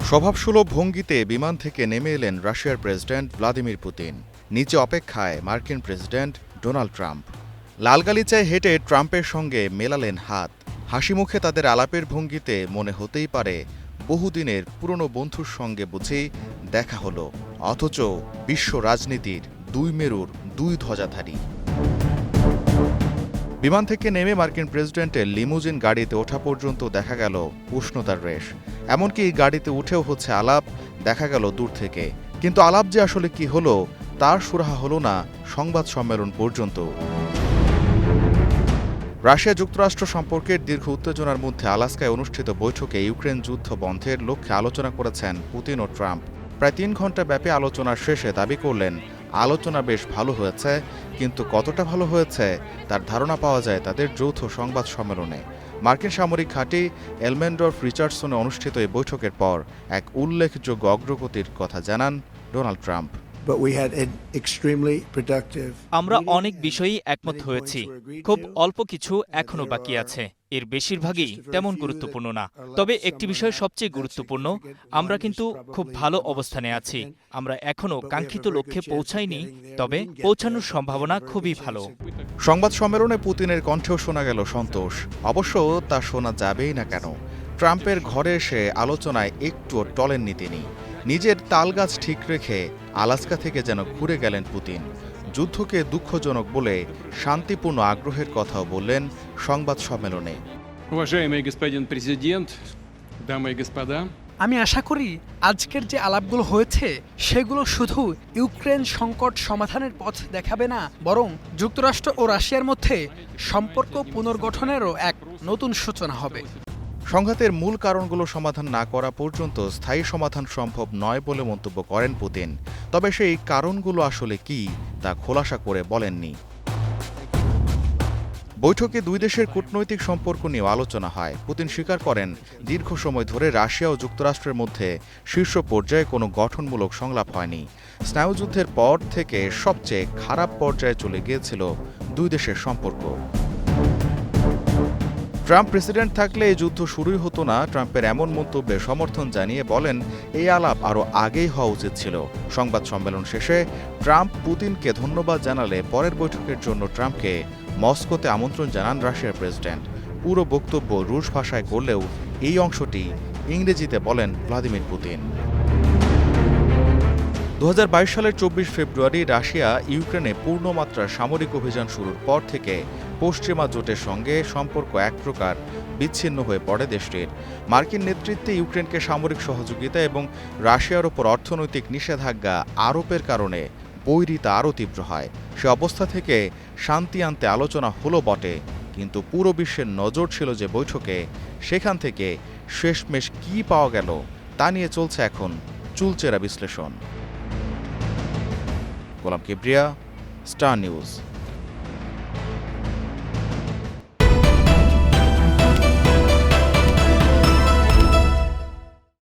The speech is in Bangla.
স্বভাবসুলভ ভঙ্গিতে বিমান থেকে নেমে এলেন রাশিয়ার প্রেসিডেন্ট ভ্লাদিমির পুতিন। নিচে অপেক্ষায় মার্কিন প্রেসিডেন্ট ডোনাল্ড ট্রাম্প। লাল গালিচায় হেঁটে ট্রাম্পের সঙ্গে মেলালেন হাত। হাসিমুখে তাদের আলাপের ভঙ্গিতে মনে হতেই পারে বহুদিনের পুরনো বন্ধুর সঙ্গে বুঝি দেখা হলো। অথচ বিশ্ব রাজনীতির দুই মেরুর দুই ধ্বজাধারী। বিমান থেকে নেমে মার্কিন প্রেসিডেন্টের লিমুজিন গাড়িতে ওঠা পর্যন্ত দেখা গেল উষ্ণতার রেশ। এমনকি গাড়িতে উঠেও হচ্ছে আলাপ, দেখা গেল দূর থেকে। কিন্তু আলাপ যে আসলে কি হলো তার সুরাহা হলো না সংবাদ সম্মেলন পর্যন্ত। রাশিয়া যুক্তরাষ্ট্র সম্পর্কের দীর্ঘ উত্তেজনার মধ্যে আলাস্কায় অনুষ্ঠিত বৈঠকে ইউক্রেন যুদ্ধ বন্ধের লক্ষ্যে আলোচনা করেছেন পুতিন ও ট্রাম্প। প্রায় 3 ঘণ্টা ব্যাপী আলোচনার শেষে দাবি করলেন আলোচনা বেশ ভালো হয়েছে, কিন্তু কতটা ভালো হয়েছে তার ধারণা পাওয়া যায় তাদের যৌথ সংবাদ সম্মেলনে। মার্কিন সামরিক ঘাঁটি এলমেন্ডর্ফ রিচার্ডসনে অনুষ্ঠিত এই বৈঠকের পর এক উল্লেখযোগ্য অগ্রগতির কথা জানান ডোনাল্ড ট্রাম্প। আমরা অনেক বিষয়েই একমত হয়েছি। খুব অল্প কিছু এখনো বাকি আছে, এর বেশিরভাগই তেমন গুরুত্বপূর্ণ না। তবে একটি বিষয় সবচেয়ে গুরুত্বপূর্ণ, আমরা কিন্তু খুব ভালো অবস্থানে আছি। আমরা এখনো কাঙ্ক্ষিত লক্ষ্যে পৌঁছাইনি, তবে পৌঁছানোর সম্ভাবনা খুবই ভালো। সংবাদ সম্মেলনে পুতিনের কণ্ঠেও শোনা গেল সন্তোষ। অবশ্য তা শোনা যাবেই না কেন, ট্রাম্পের ঘরে এসে আলোচনায় একটুও টলেননি তিনি। নিজের তালগাছ ঠিক রেখে আলাস্কা থেকে যেন ঘুরে গেলেন পুতিন। যুদ্ধকে দুঃখজনক বলে শান্তিপূর্ণ আগ্রহের কথাও বললেন সংবাদ সম্মেলনে। আমি আশা করি আজকের যে আলাপগুলো হয়েছে সেগুলো শুধু ইউক্রেন সংকট সমাধানের পথ দেখাবে না, বরং যুক্তরাষ্ট্র ও রাশিয়ার মধ্যে সম্পর্ক পুনর্গঠনেরও এক নতুন সূচনা হবে। সংঘাতের মূল কারণগুলো সমাধান না করা পর্যন্ত স্থায়ী সমাধান সম্ভব নয় বলে মন্তব্য করেন পুতিন। তবে সেই কারণগুলো আসলে কি তা খোলাসা করে বলেননি। বৈঠকে দুই দেশের কূটনৈতিক সম্পর্ক নিয়েও আলোচনা হয়। পুতিন স্বীকার করেন দীর্ঘ সময় ধরে রাশিয়া ও যুক্তরাষ্ট্রের মধ্যে শীর্ষ পর্যায়ে কোনো গঠনমূলক সংলাপ হয়নি। স্নায়ুযুদ্ধের পর থেকে সবচেয়ে খারাপ পর্যায়ে চলে গিয়েছিল দুই দেশের সম্পর্ক। ট্রাম্প প্রেসিডেন্ট থাকলে এই যুদ্ধ শুরুই হতো না। ট্রাম্পের এমন মন্তব্যে সমর্থন জানিয়ে বলেন এই আলাপ আরও আগেই হওয়া উচিত ছিল। সংবাদ সম্মেলন শেষে ট্রাম্প পুতিনকে ধন্যবাদ জানালে পরের বৈঠকের জন্য ট্রাম্পকে মস্কোতে আমন্ত্রণ জানান রাশিয়ার প্রেসিডেন্ট। পুরো বক্তব্য রুশ ভাষায় করলেও এই অংশটি ইংরেজিতে বলেন ভ্লাদিমির পুতিন। 2022 সালের 24 ফেব্রুয়ারি রাশিয়া ইউক্রেনে পূর্ণমাত্রার সামরিক অভিযান শুরুর পর থেকে পশ্চিমা জোটের সঙ্গে সম্পর্ক এক প্রকার বিচ্ছিন্ন হয়ে পড়ে দেশটির। মার্কিন নেতৃত্বে ইউক্রেনকে সামরিক সহযোগিতা এবং রাশিয়ার ওপর অর্থনৈতিক নিষেধাজ্ঞা আরোপের কারণে বৈরিতা আরও তীব্র হয়। সে অবস্থা থেকে শান্তি আনতে আলোচনা হলো বটে, কিন্তু পুরো বিশ্বের নজর ছিল যে বৈঠকে, সেখান থেকে শেষমেশ কী পাওয়া গেল তা নিয়ে চলছে এখন চুলচেরা বিশ্লেষণ। গোলাম কিবরিয়া, স্টার নিউজ।